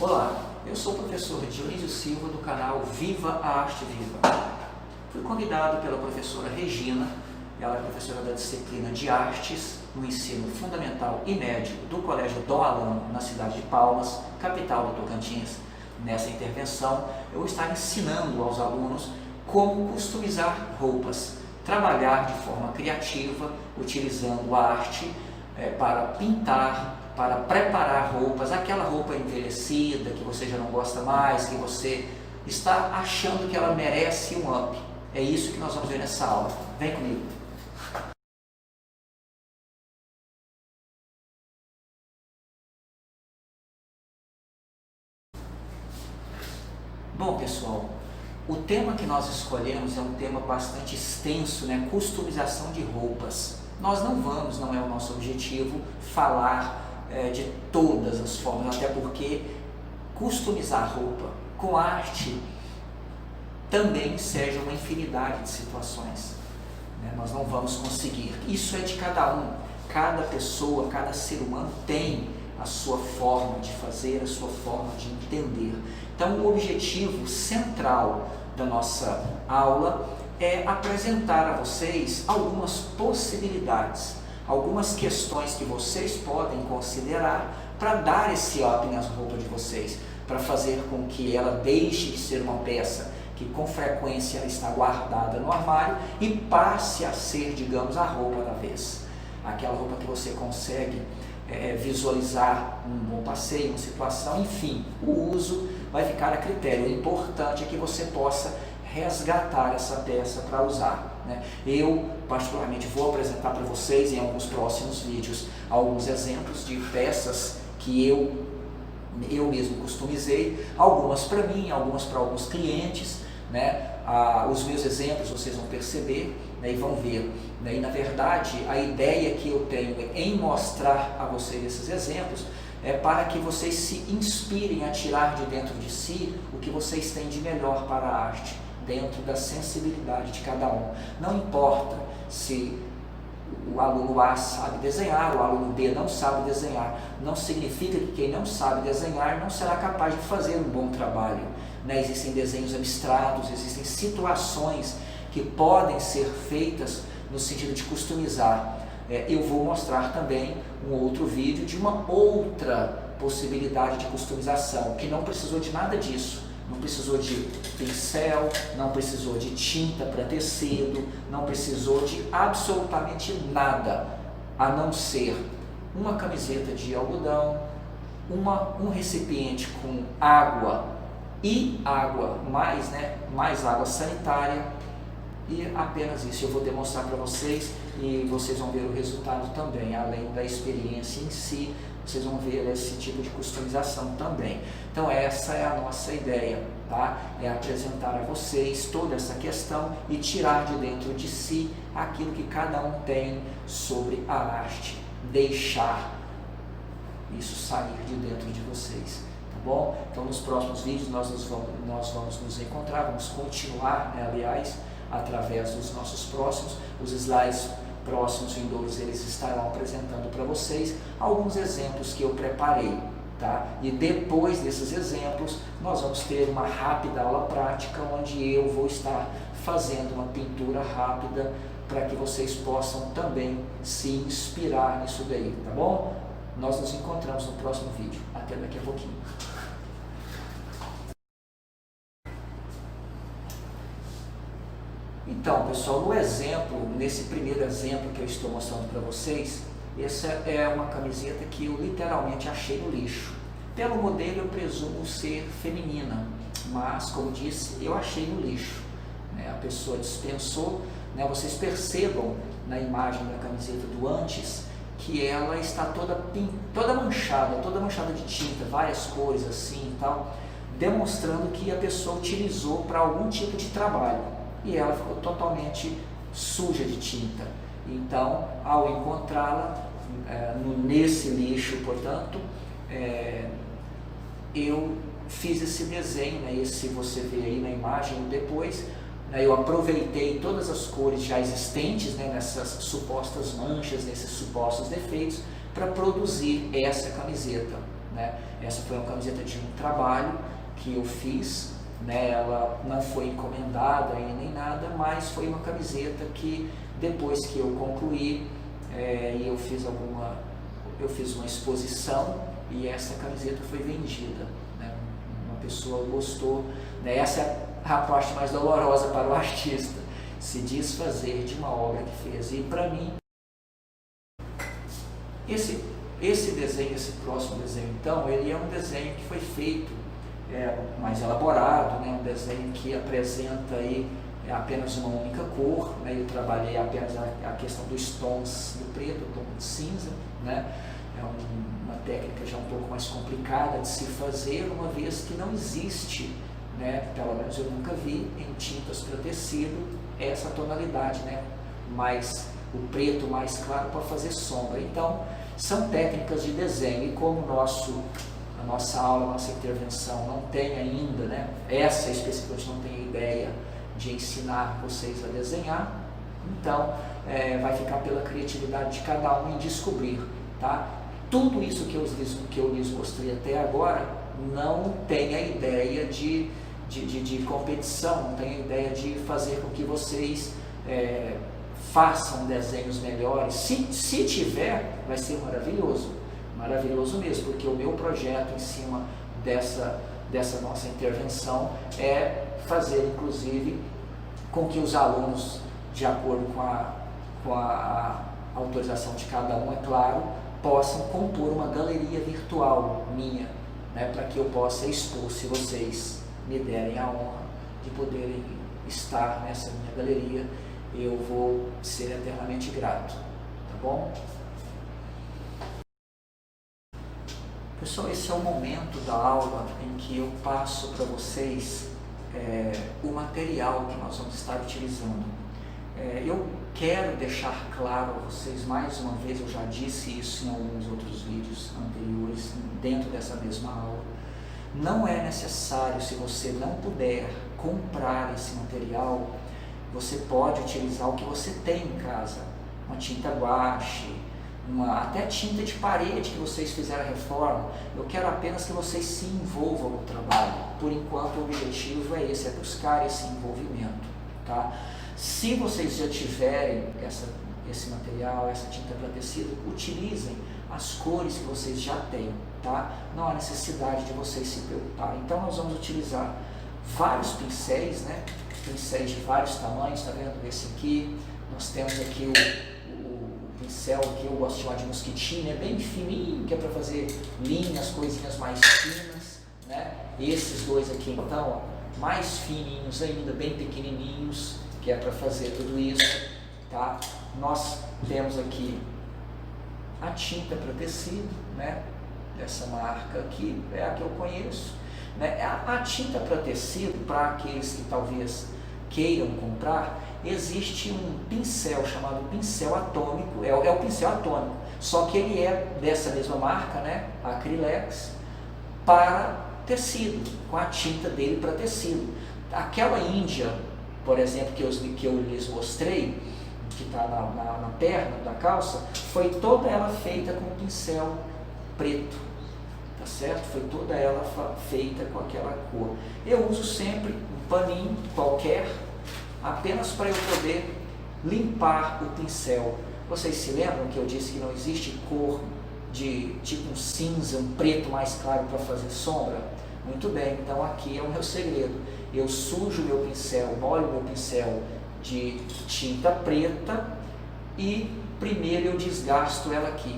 Olá, eu sou o professor Dionísio Silva do canal Viva a Arte Viva. Fui convidado pela professora Regina, ela é professora da disciplina de Artes no ensino fundamental e médio do Colégio Dom Alano, na cidade de Palmas, capital do Tocantins. Nessa intervenção, eu vou estar ensinando aos alunos como customizar roupas, trabalhar de forma criativa, utilizando a arte para pintar, para preparar roupas, aquela roupa envelhecida que você já não gosta mais, que você está achando que ela merece um up. É isso que nós vamos ver nessa aula. Vem comigo. Bom, pessoal, o tema que nós escolhemos é um tema bastante extenso, né? Customização de roupas. Nós não é o nosso objetivo falar de todas as formas, até porque customizar roupa com arte também seja uma infinidade de situações, né? Nós não vamos conseguir. Isso é de cada um. Cada pessoa, cada ser humano tem a sua forma de fazer, a sua forma de entender. Então, o objetivo central da nossa aula é apresentar a vocês algumas possibilidades, algumas questões que vocês podem considerar para dar esse up nas roupas de vocês, para fazer com que ela deixe de ser uma peça que com frequência está guardada no armário e passe a ser, digamos, a roupa da vez. Aquela roupa que você consegue visualizar um bom passeio, uma situação, enfim, o uso vai ficar a critério. O importante é que você possa resgatar essa peça para usar, né? Eu, particularmente, vou apresentar para vocês em alguns próximos vídeos alguns exemplos de peças que eu mesmo customizei, algumas para mim, algumas para alguns clientes, né? Os meus exemplos vocês vão perceber, né, e vão ver, né? E na verdade a ideia que eu tenho em mostrar a vocês esses exemplos é para que vocês se inspirem a tirar de dentro de si o que vocês têm de melhor para a arte, dentro da sensibilidade de cada um. Não importa se o aluno A sabe desenhar, o aluno B não sabe desenhar, não significa que quem não sabe desenhar não será capaz de fazer um bom trabalho, né? Existem desenhos abstratos, existem situações que podem ser feitas no sentido de customizar. Eu vou mostrar também um outro vídeo de uma outra possibilidade de customização, que não precisou de nada disso. Não precisou de pincel, não precisou de tinta para tecido, não precisou de absolutamente nada, a não ser uma camiseta de algodão, um recipiente com água e água mais água sanitária, e apenas isso. Eu vou demonstrar para vocês e vocês vão ver o resultado também, além da experiência em si. Vocês vão ver esse tipo de customização também. Então essa é a nossa ideia, tá? É apresentar a vocês toda essa questão e tirar de dentro de si aquilo que cada um tem sobre a arte. Deixar isso sair de dentro de vocês, tá bom? Então nos próximos vídeos nós vamos nos encontrar, vamos continuar, né, aliás, através dos nossos próximos, os slides próximos vindouros, eles estarão apresentando para vocês alguns exemplos que eu preparei, tá? E depois desses exemplos, nós vamos ter uma rápida aula prática, onde eu vou estar fazendo uma pintura rápida para que vocês possam também se inspirar nisso daí, tá bom? Nós nos encontramos no próximo vídeo. Até daqui a pouquinho. Então, pessoal, nesse primeiro exemplo que eu estou mostrando para vocês, essa é uma camiseta que eu literalmente achei no lixo. Pelo modelo eu presumo ser feminina, mas, como disse, eu achei no lixo, né? A pessoa dispensou, né? Vocês percebam na imagem da camiseta do antes que ela está toda manchada de tinta, várias cores assim e tal, demonstrando que a pessoa utilizou para algum tipo de trabalho. E ela ficou totalmente suja de tinta. Então, ao encontrá-la nesse lixo, portanto, eu fiz esse desenho, né? Esse você vê aí na imagem depois, né? Eu aproveitei todas as cores já existentes, né, nessas supostas manchas, nesses supostos defeitos, para produzir essa camiseta, né? Essa foi uma camiseta de um trabalho que eu fiz, né? Ela não foi encomendada nem nada, mas foi uma camiseta que depois que eu concluí, eu fiz uma exposição e essa camiseta foi vendida, né? Uma pessoa gostou, né? Essa é a parte mais dolorosa para o artista, se desfazer de uma obra que fez. E para mim, esse desenho, esse próximo desenho, então, ele é um desenho que foi feito mais elaborado, né? Um desenho que apresenta aí apenas uma única cor, né? Eu trabalhei apenas a questão dos tons do preto, o tom de cinza, né? É uma técnica já um pouco mais complicada de se fazer, uma vez que não existe, né? Pelo menos eu nunca vi em tintas para tecido essa tonalidade, né? O preto mais claro para fazer sombra. Então, são técnicas de desenho, e como a nossa aula, a nossa intervenção não tem ainda, né? Essa especificamente não tem ideia de ensinar vocês a desenhar, então vai ficar pela criatividade de cada um em descobrir, tá? Tudo isso que eu lhes mostrei até agora não tem a ideia de competição, não tem a ideia de fazer com que vocês façam desenhos melhores. Se tiver, vai ser maravilhoso, maravilhoso mesmo, porque o meu projeto em cima dessa nossa intervenção é fazer, inclusive, com que os alunos, de acordo com a autorização de cada um, é claro, possam compor uma galeria virtual minha, né, para que eu possa expor, se vocês me derem a honra de poderem estar nessa minha galeria, eu vou ser eternamente grato, tá bom? Pessoal, esse é o momento da aula em que eu passo para vocês o material que nós vamos estar utilizando. Eu quero deixar claro a vocês, mais uma vez, eu já disse isso em alguns outros vídeos anteriores, dentro dessa mesma aula, não é necessário, se você não puder comprar esse material, você pode utilizar o que você tem em casa, uma tinta guache, até tinta de parede que vocês fizeram a reforma. Eu quero apenas que vocês se envolvam no trabalho. Por enquanto o objetivo é esse, é buscar esse envolvimento, tá? Se vocês já tiverem esse material, essa tinta para tecido, utilizem as cores que vocês já têm, tá? Não há necessidade de vocês se preocupar. Então nós vamos utilizar vários pincéis, né? Pincéis de vários tamanhos, tá vendo? Esse aqui, nós temos aqui o pincel que eu gosto de chamar de mosquitinho, é bem fininho, que é para fazer linhas, coisinhas mais finas, né? Esses dois aqui então, ó, mais fininhos ainda, bem pequenininhos, que é para fazer tudo isso, tá? Nós temos aqui a tinta para tecido, né? Dessa marca aqui, é a que eu conheço, né? A tinta para tecido, para aqueles que talvez queiram comprar, existe um pincel chamado pincel atômico, é o pincel atômico, só que ele é dessa mesma marca, né? Acrylex, para tecido, com a tinta dele para tecido. Aquela Índia, por exemplo, que eu lhes mostrei, que está na perna da calça, foi toda ela feita com pincel preto, tá certo? Foi toda ela feita com aquela cor. Eu uso sempre um paninho qualquer, apenas para eu poder limpar o pincel. Vocês se lembram que eu disse que não existe cor de tipo um cinza, um preto mais claro para fazer sombra? Muito bem, então aqui é o meu segredo. Eu sujo meu pincel, molho meu pincel de tinta preta e primeiro eu desgasto ela aqui.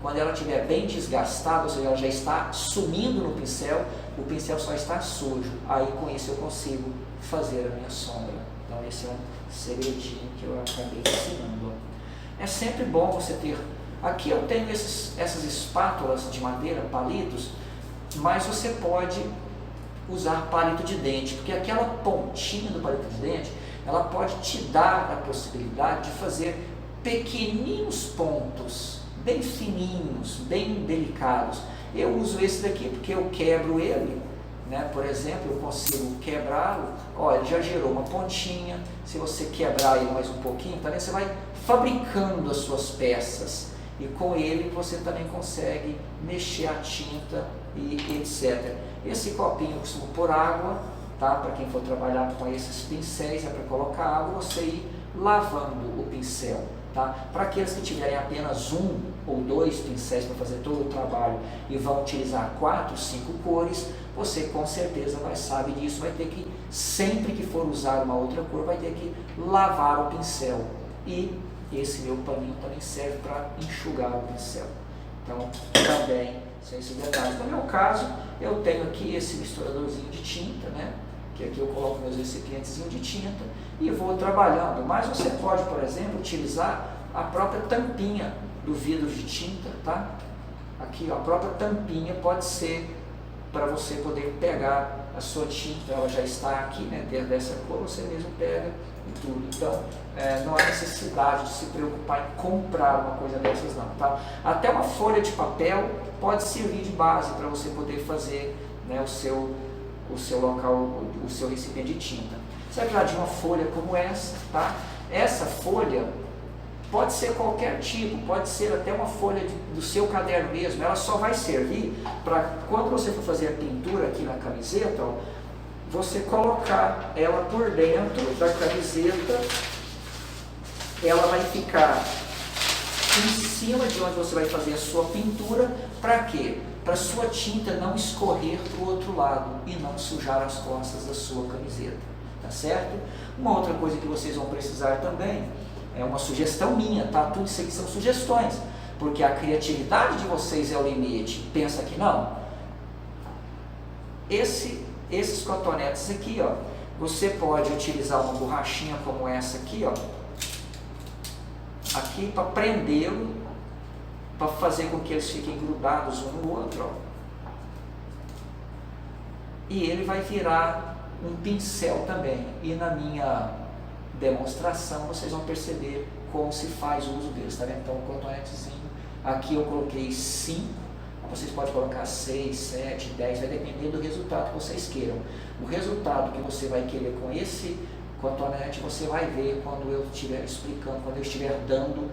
Quando ela estiver bem desgastada, ou seja, ela já está sumindo no pincel, o pincel só está sujo. Aí com isso eu consigo fazer a minha sombra. Então esse é um segredinho que eu acabei ensinando. É sempre bom você ter... Aqui eu tenho essas espátulas de madeira, palitos, mas você pode usar palito de dente, porque aquela pontinha do palito de dente, ela pode te dar a possibilidade de fazer pequenininhos pontos, bem fininhos, bem delicados. Eu uso esse daqui porque eu quebro ele, né? Por exemplo, eu consigo quebrá-lo, ó, ele já gerou uma pontinha. Se você quebrar ele mais um pouquinho, também você vai fabricando as suas peças. e com ele você também consegue mexer a tinta e etc. Esse copinho eu costumo pôr água, tá? Para quem for trabalhar com esses pincéis, é para colocar água, você ir lavando o pincel. Tá? Para aqueles que tiverem apenas um ou dois pincéis para fazer todo o trabalho e vão utilizar 4, 5 cores, você com certeza sabe disso, vai ter que, sempre que for usar uma outra cor, vai ter que lavar o pincel. E esse meu paninho também serve para enxugar o pincel. Então, também são esses detalhes. No meu caso, eu tenho aqui esse misturadorzinho de tinta, né? Que aqui eu coloco meus recipientezinhos de tinta e vou trabalhando. Mas você pode, por exemplo, utilizar a própria tampinha do vidro de tinta, tá? Aqui, ó, a própria tampinha pode ser para você poder pegar a sua tinta, ela já está aqui, né? Dessa cor, você mesmo pega e tudo. Então, não há necessidade de se preocupar em comprar uma coisa dessas não, tá? Até uma folha de papel pode servir de base para você poder fazer, né, o seu local, o seu recipiente de tinta. Você vai precisar de uma folha como essa, tá? Essa folha pode ser qualquer tipo, pode ser até uma folha do seu caderno mesmo, ela só vai servir para quando você for fazer a pintura aqui na camiseta, ó, você colocar ela por dentro da camiseta, ela vai ficar em cima de onde você vai fazer a sua pintura, para quê? Para sua tinta não escorrer para o outro lado e não sujar as costas da sua camiseta, tá certo? Uma outra coisa que vocês vão precisar também, é uma sugestão minha, tá? Tudo isso aqui são sugestões, porque a criatividade de vocês é o limite. Pensa que não? Esses cotonetes aqui, ó, você pode utilizar uma borrachinha como essa aqui, ó, aqui para prendê-lo, para fazer com que eles fiquem grudados um no outro, ó. E ele vai virar um pincel também. E na minha demonstração vocês vão perceber como se faz o uso deles, tá vendo? Então o cotonetezinho, aqui eu coloquei 5, vocês podem colocar 6, 7, 10, vai depender do resultado que vocês queiram. O resultado que você vai querer com esse cotonete, você vai ver quando eu estiver explicando, quando eu estiver dando,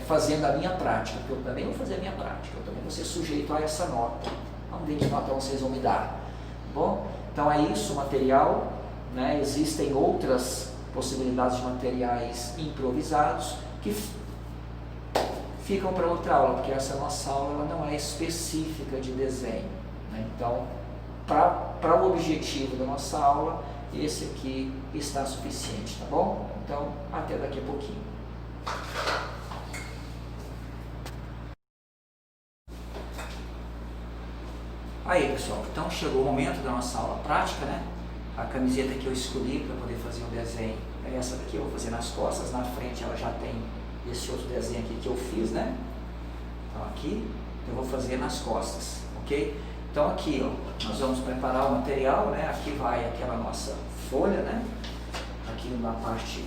fazendo a minha prática, porque eu também vou fazer a minha prática, eu também vou ser sujeito a essa nota. Vamos ver que nota vocês vão me dar. Bom, então é isso o material, né? Existem outras possibilidades de materiais improvisados que ficam para outra aula, porque essa nossa aula ela não é específica de desenho, né? Então, para o objetivo da nossa aula, esse aqui está suficiente, tá bom? Então, até daqui a pouquinho. Aí, pessoal, então chegou o momento da nossa aula prática, né? A camiseta que eu escolhi para poder fazer o desenho é essa daqui, eu vou fazer nas costas, na frente ela já tem esse outro desenho aqui que eu fiz, né? Então aqui eu vou fazer nas costas, ok? Então aqui, ó, nós vamos preparar o material, né? Aqui vai aquela nossa folha, né? Aqui na parte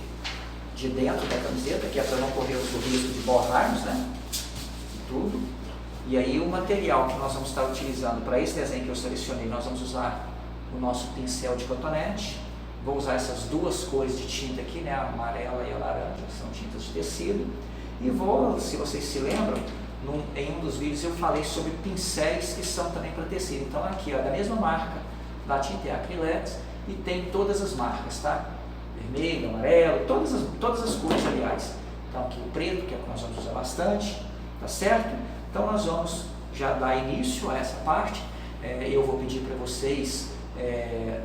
de dentro da camiseta, que é para não correr o risco de borrarmos, né? Tudo. E aí o material que nós vamos estar utilizando para esse desenho que eu selecionei, nós vamos usar o nosso pincel de cotonete. Vou usar essas duas cores de tinta aqui, né? A amarela e a laranja, que são tintas de tecido. E vou, se vocês se lembram, em um dos vídeos eu falei sobre pincéis que são também para tecido. Então aqui, ó, da mesma marca, da tinta é Acrylex, e tem todas as marcas, tá? Vermelho, amarelo, todas as cores, aliás. Então aqui o preto, que é o que nós vamos usar bastante, tá certo? Então nós vamos já dar início a essa parte. Eu vou pedir para vocês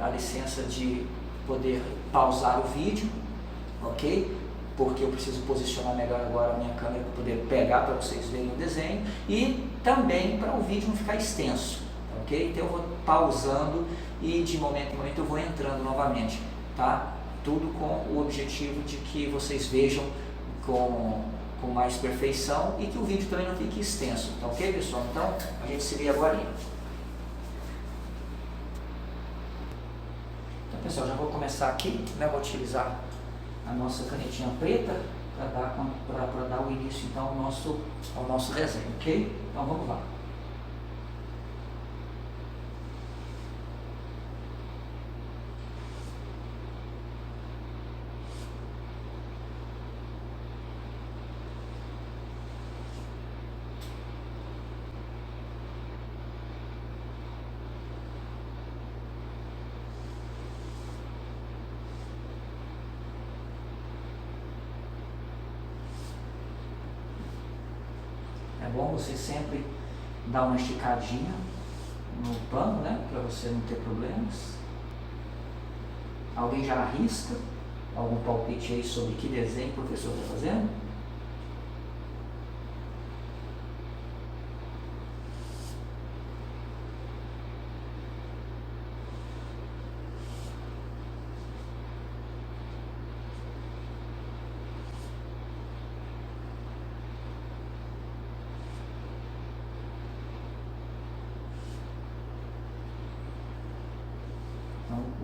a licença de poder pausar o vídeo, ok? Porque eu preciso posicionar melhor agora a minha câmera para poder pegar para vocês verem o desenho e também para o vídeo não ficar extenso, ok? Então eu vou pausando e de momento em momento eu vou entrando novamente, tá? Tudo com o objetivo de que vocês vejam com mais perfeição e que o vídeo também não fique extenso, tá ok, pessoal? Então a gente se vê agora. Então, pessoal, já vou começar aqui, né? Vou utilizar a nossa canetinha preta para dar o início então ao nosso desenho, ok? Então vamos lá. bom você sempre dar uma esticadinha no pano, né, para você não ter problemas. Alguém já arrisca algum palpite aí sobre que desenho o professor está fazendo?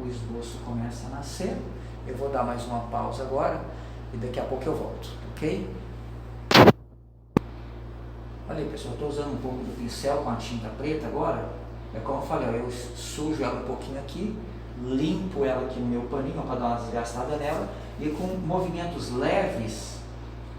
O esboço começa a nascer. Eu vou dar mais uma pausa agora e daqui a pouco eu volto, ok? Olha aí, pessoal, estou usando um pouco do pincel com a tinta preta agora. É como eu falei, eu sujo ela um pouquinho aqui, limpo ela aqui no meu paninho para dar uma desgastada nela e com movimentos leves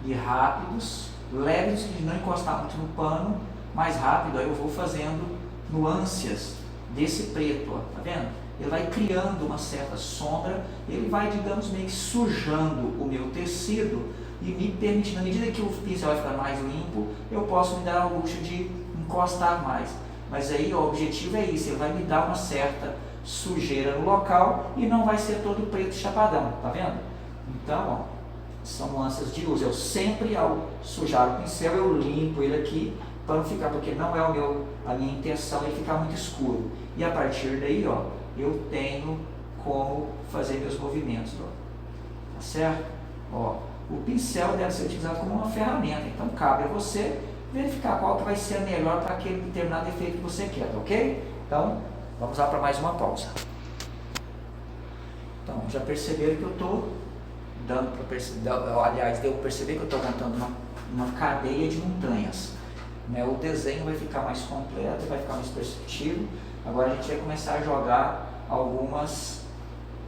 e rápidos, leves de não encostar muito no pano, mais rápido, aí eu vou fazendo nuances desse preto, ó, tá vendo? Ele vai criando uma certa sombra, ele vai, digamos, meio que sujando o meu tecido e me permitindo, à medida que o pincel vai ficar mais limpo, eu posso me dar ao luxo de encostar mais. Mas aí o objetivo é isso, ele vai me dar uma certa sujeira no local e não vai ser todo preto chapadão, tá vendo? Então, ó, são nuances de uso. Eu sempre, ao sujar o pincel, eu limpo ele aqui para não ficar, porque não é a minha intenção ele ficar muito escuro. E a partir daí, ó, eu tenho como fazer meus movimentos, ó. Tá certo? Ó, o pincel deve ser utilizado como uma ferramenta, então cabe a você verificar qual que vai ser a melhor para aquele determinado efeito que você quer, tá ok? Então, vamos lá para mais uma pausa. Então, já perceberam que eu estou dando para perceber, aliás, deu para perceber que eu estou montando uma cadeia de montanhas, né? O desenho vai ficar mais completo, vai ficar mais perceptível. Agora a gente vai começar a jogar algumas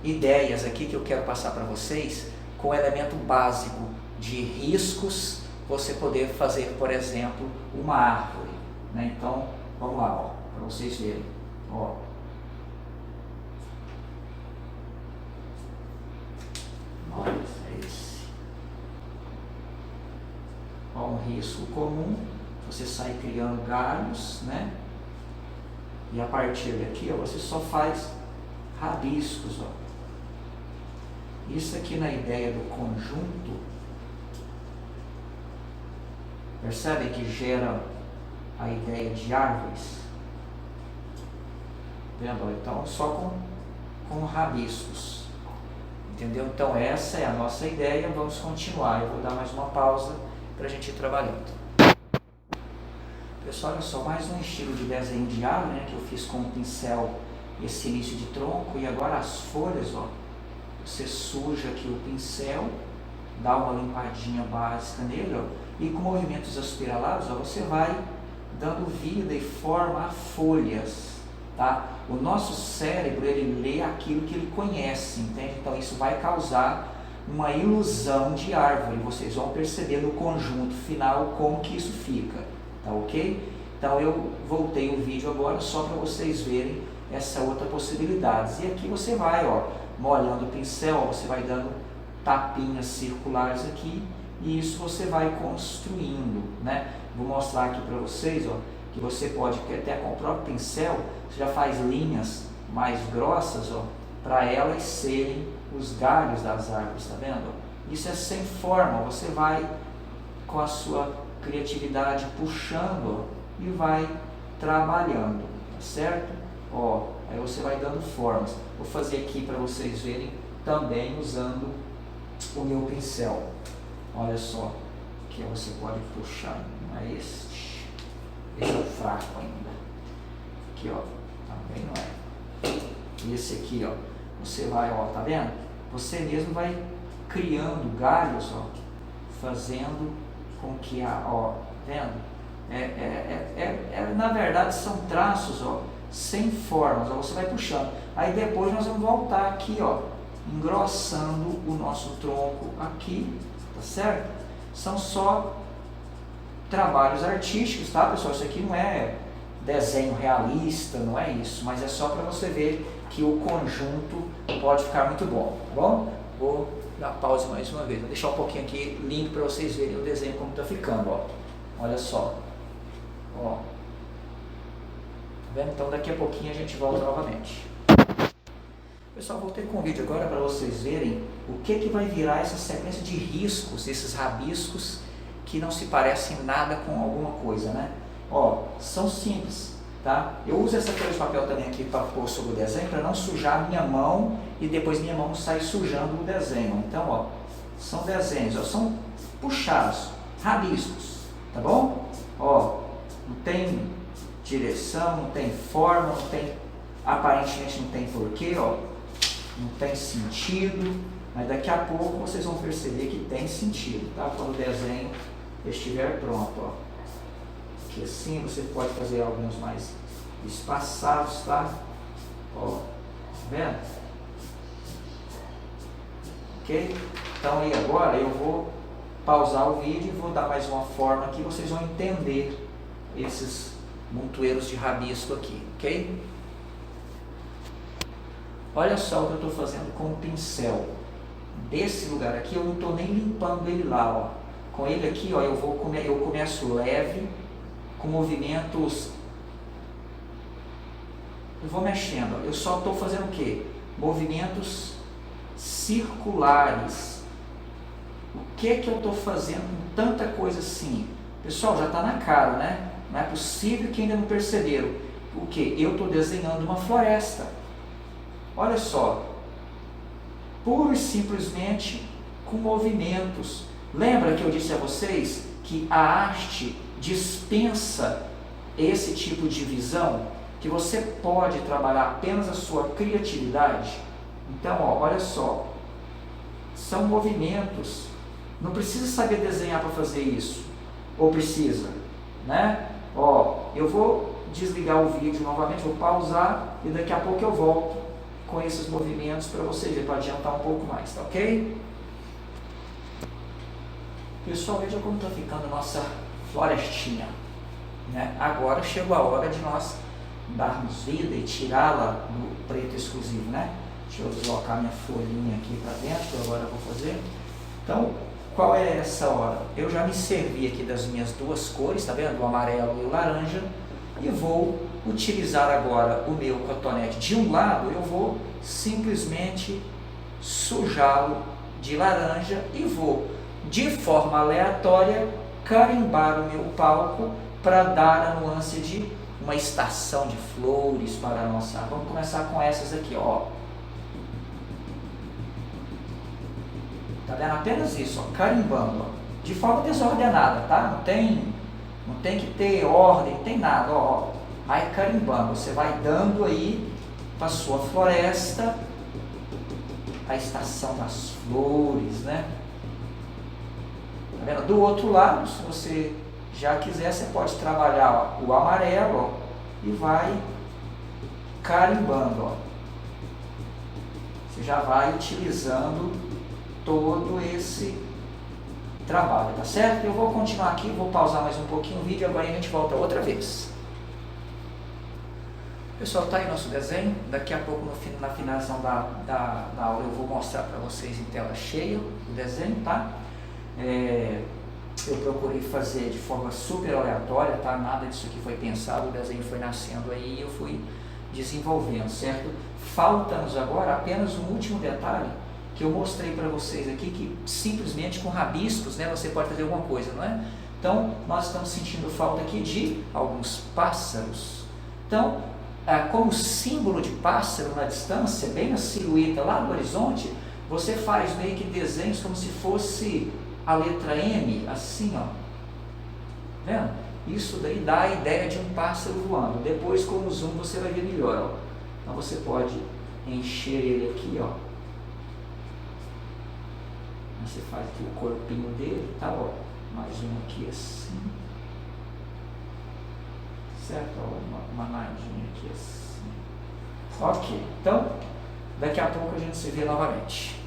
ideias aqui que eu quero passar para vocês com o elemento básico de riscos, você poder fazer, por exemplo, uma árvore, né? Então, vamos lá, ó, para vocês verem, ó. Olha esse. Ó, um risco comum, você sai criando galhos, né? E a partir daqui, ó, você só faz rabiscos, ó. Isso aqui na ideia do conjunto, percebe que gera a ideia de árvores? Vendo? Então, só com rabiscos. Entendeu? Então, essa é a nossa ideia. Vamos continuar. Eu vou dar mais uma pausa para a gente ir trabalhando. Pessoal, olha só, mais um estilo de desenho de árvore, né, que eu fiz com o pincel, esse início de tronco, e agora as folhas, ó, você suja aqui o pincel, dá uma limpadinha básica nele, ó, e com movimentos aspiralados, ó, você vai dando vida e forma a folhas, tá? O nosso cérebro, ele lê aquilo que ele conhece, entende? Então isso vai causar uma ilusão de árvore, vocês vão perceber no conjunto final como que isso fica. Tá ok? Então eu voltei o vídeo agora só para vocês verem essa outra possibilidade. E aqui você vai, ó, molhando o pincel, ó, você vai dando tapinhas circulares aqui e isso você vai construindo, né? Vou mostrar aqui para vocês, ó, que você pode até com o próprio pincel, você já faz linhas mais grossas, ó, para elas serem os galhos das árvores, tá vendo? Isso é sem forma, você vai com a sua criatividade puxando, ó, e vai trabalhando, tá certo? Ó, aí você vai dando formas. Vou fazer aqui para vocês verem também usando o meu pincel. Olha só, que você pode puxar, não é este é o fraco ainda. Aqui, ó, também não é. Esse aqui, ó, você vai, ó, tá vendo? Você mesmo vai criando galhos, ó, fazendo com que a, ó, vendo? Na verdade são traços, ó, sem formas, ó, você vai puxando. Aí depois nós vamos voltar aqui, ó, engrossando o nosso tronco aqui, tá certo? São só trabalhos artísticos, tá, pessoal? Isso aqui não é desenho realista, não é isso, mas é só para você ver que o conjunto pode ficar muito bom, tá bom? Vou dar pausa mais uma vez, vou deixar um pouquinho aqui limpo para vocês verem o desenho como está ficando, ó. Olha só, Ó. Tá vendo? Então daqui a pouquinho a gente volta novamente. Pessoal, voltei com um vídeo agora para vocês verem o que vai virar essa sequência de riscos, esses rabiscos que não se parecem nada com alguma coisa, né? Ó, são simples, tá? Eu uso essa folha de papel também aqui para pôr sobre o desenho, para não sujar a minha mão e depois minha mão sair sujando o desenho. Então, ó, são desenhos, ó, são puxados, rabiscos, tá bom? Ó, não tem direção, não tem forma, não tem, aparentemente não tem porquê, ó, não tem sentido, mas daqui a pouco vocês vão perceber que tem sentido, tá? Quando o desenho estiver pronto, ó. Aqui assim você pode fazer alguns mais espaçados, tá? Ó, tá vendo? Ok? Então aí agora eu vou pausar o vídeo e vou dar mais uma forma aqui, vocês vão entender esses montoeiros de rabisco aqui, ok? Olha só o que eu estou fazendo com o pincel. Desse lugar aqui eu não estou nem limpando ele lá, ó. Com ele aqui, ó, eu começo leve, com movimentos, eu vou mexendo, ó. Eu só estou fazendo o quê? Movimentos circulares. O que eu estou fazendo com tanta coisa assim? Pessoal, já está na cara, né? Não é possível que ainda não perceberam. O que? Eu estou desenhando uma floresta. Olha só, pura e simplesmente com movimentos. Lembra que eu disse a vocês que a arte dispensa esse tipo de visão? Que você pode trabalhar apenas a sua criatividade? Então, ó, olha só, são movimentos. Não precisa saber desenhar para fazer isso. Ou precisa, né? Ó, eu vou desligar o vídeo novamente, vou pausar e daqui a pouco eu volto com esses movimentos para você ver, para adiantar um pouco mais, tá ok? Pessoal, veja como está ficando a nossa florestinha, né? Agora chegou a hora de nós darmos vida e tirá-la do preto exclusivo, né? Deixa eu deslocar minha folhinha aqui para dentro, agora eu vou fazer. Então, qual é essa hora? Eu já me servi aqui das minhas duas cores, tá vendo? O amarelo e o laranja, e vou utilizar agora o meu cotonete. De um lado eu vou simplesmente sujá-lo de laranja e vou, de forma aleatória, carimbar o meu palco para dar a nuance de uma estação de flores para a nossa. Vamos começar com essas aqui, ó. Tá vendo? Apenas isso, ó, carimbando, ó, de forma desordenada, tá? Não tem que ter ordem, não tem nada, ó. Vai carimbando, você vai dando aí para sua floresta a estação das flores, né? Tá vendo? Do outro lado, se você já quiser, você pode trabalhar, ó, o amarelo, ó, e vai carimbando, ó. Você já vai utilizando todo esse trabalho, tá certo? Eu vou continuar aqui, vou pausar mais um pouquinho o vídeo, agora a gente volta outra vez. Pessoal, tá aí nosso desenho. Daqui a pouco, na finalização da aula, eu vou mostrar para vocês em tela cheia o desenho, tá? Eu procurei fazer de forma super aleatória, tá? Nada disso aqui foi pensado, o desenho foi nascendo aí e eu fui desenvolvendo, certo? Falta-nos agora apenas um último detalhe que eu mostrei para vocês aqui, que simplesmente com rabiscos, né, você pode fazer alguma coisa, não é? Então, nós estamos sentindo falta aqui de alguns pássaros. Então, como símbolo de pássaro na distância, bem na silhueta lá no horizonte, você faz meio que desenhos como se fosse a letra M, assim, ó. Vendo? Isso daí dá a ideia de um pássaro voando. Depois, com o zoom, você vai ver melhor, ó. Então, você pode encher ele aqui, ó. Você faz aqui o corpinho dele, tá? Ó, mais um aqui assim. Certo? Ó, uma nadinha aqui assim. Ok, então daqui a pouco a gente se vê novamente.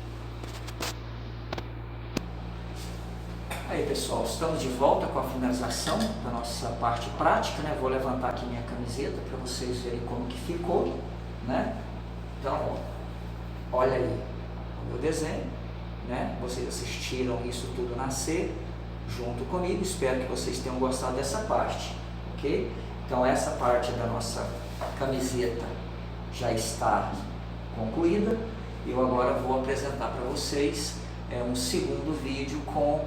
Aí pessoal, estamos de volta com a finalização da nossa parte prática, né? Vou levantar aqui minha camiseta para vocês verem como que ficou, né? Então, ó, olha aí o meu desenho. Né? Vocês assistiram isso tudo nascer junto comigo, espero que vocês tenham gostado dessa parte. ok? Então essa parte da nossa camiseta já está concluída. Eu agora vou apresentar para vocês um segundo vídeo com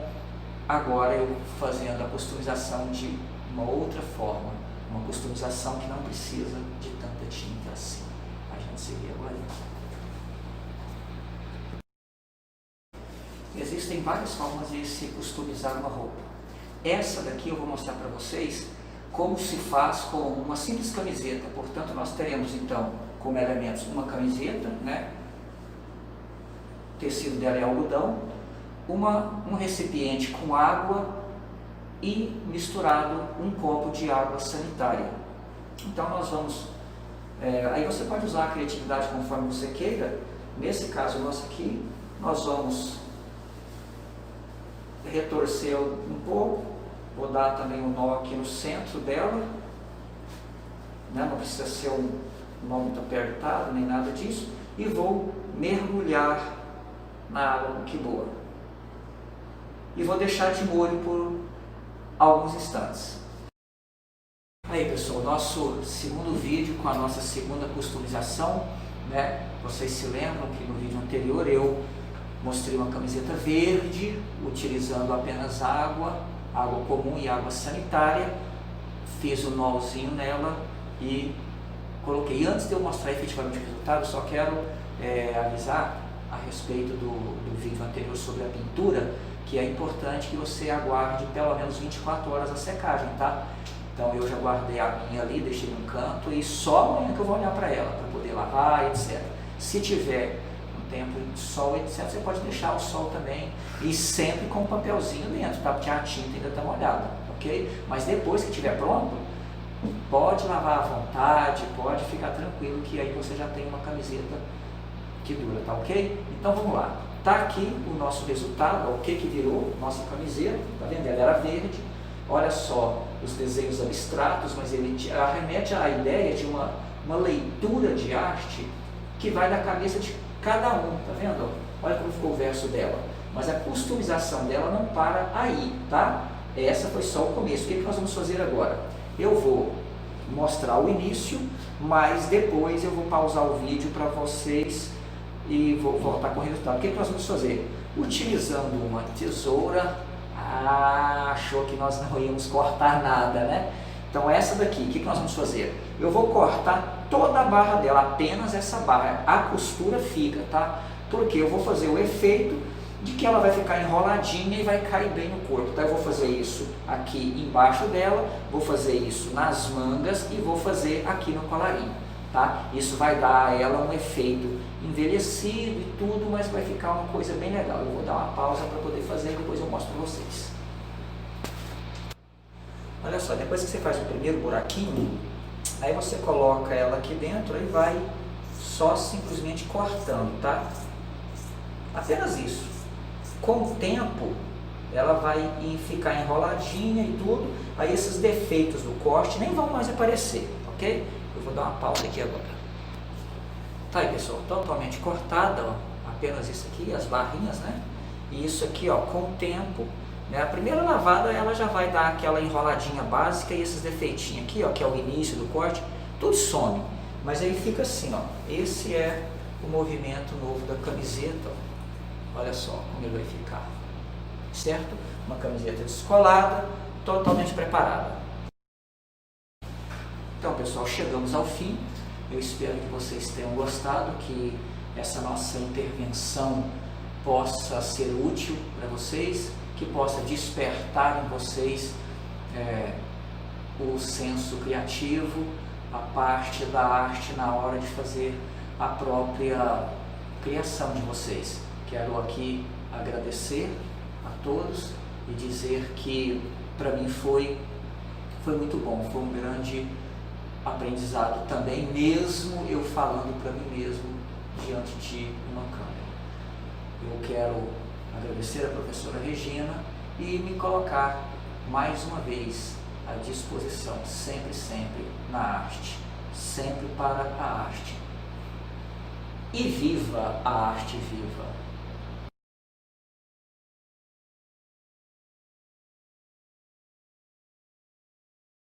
agora eu fazendo a customização de uma outra forma, uma customização que não precisa de tanta tinta assim. A gente se vê agora. Existem várias formas de se customizar uma roupa. Essa daqui eu vou mostrar para vocês como se faz com uma simples camiseta. Portanto, nós teremos então como elementos uma camiseta, né? O tecido dela é algodão, um recipiente com água e misturado um copo de água sanitária. Então nós vamos, aí você pode usar a criatividade conforme você queira. Nesse caso nosso aqui, nós vamos retorcer um pouco, vou dar também um nó aqui no centro dela, né? Não precisa ser um nó muito apertado, nem nada disso, e vou mergulhar na água que boa. E vou deixar de molho por alguns instantes. Aí pessoal, nosso segundo vídeo com a nossa segunda customização, né? Vocês se lembram que no vídeo anterior eu mostrei uma camiseta verde, utilizando apenas água comum e água sanitária, fiz um nózinho nela e coloquei. Antes de eu mostrar efetivamente o resultado, só quero avisar a respeito do vídeo anterior sobre a pintura, que é importante que você aguarde pelo menos 24 horas a secagem, tá? Então eu já guardei a minha ali, deixei no canto e só amanhã que eu vou olhar para ela, para poder lavar, etc. Se tiver um tempo de sol, etc., você pode deixar o sol também e sempre com um papelzinho dentro, tá? Porque a tinta ainda está molhada, ok? Mas depois que estiver pronto, pode lavar à vontade, pode ficar tranquilo que aí você já tem uma camiseta que dura, tá ok? Então vamos lá. Tá aqui o nosso resultado, o que virou nossa camiseta, tá vendo? Ela era verde, olha só os desenhos abstratos, mas ele arremete à ideia de uma leitura de arte que vai da cabeça de cada um, tá vendo? Olha como ficou o verso dela. Mas a customização dela não para aí, tá? Essa foi só o começo. O que nós vamos fazer agora? Eu vou mostrar o início, mas depois eu vou pausar o vídeo para vocês e vou voltar com o resultado. O que nós vamos fazer? Utilizando uma tesoura, achou que nós não íamos cortar nada, né? Então essa daqui, o que nós vamos fazer? Eu vou cortar toda a barra dela, apenas essa barra, a costura fica, tá? Porque eu vou fazer o efeito de que ela vai ficar enroladinha e vai cair bem no corpo, tá? Eu vou fazer isso aqui embaixo dela, vou fazer isso nas mangas e vou fazer aqui no colarinho, tá? Isso vai dar a ela um efeito envelhecido e tudo, mas vai ficar uma coisa bem legal. Eu vou dar uma pausa para poder fazer e depois eu mostro para vocês. Olha só, depois que você faz o primeiro buraquinho, aí você coloca ela aqui dentro e vai só simplesmente cortando, tá? Apenas isso. Com o tempo, ela vai ficar enroladinha e tudo, aí esses defeitos do corte nem vão mais aparecer, ok? Eu vou dar uma pausa aqui agora. Tá aí pessoal, totalmente cortada, ó, apenas isso aqui, as barrinhas, né? E isso aqui, ó, com o tempo, né? A primeira lavada ela já vai dar aquela enroladinha básica e esses defeitinhos aqui, ó, que é o início do corte, tudo some. Mas aí fica assim, ó, esse é o movimento novo da camiseta, ó. Olha só como ele vai ficar, certo? Uma camiseta descolada, totalmente preparada. Então pessoal, chegamos ao fim. Eu espero que vocês tenham gostado, que essa nossa intervenção possa ser útil para vocês, que possa despertar em vocês o senso criativo, a parte da arte na hora de fazer a própria criação de vocês. Quero aqui agradecer a todos e dizer que para mim foi muito bom, foi um grande aprendizado também, mesmo eu falando para mim mesmo diante de uma câmera. Eu quero agradecer a professora Regina e me colocar mais uma vez à disposição, sempre na arte, sempre para a arte. E viva a arte viva!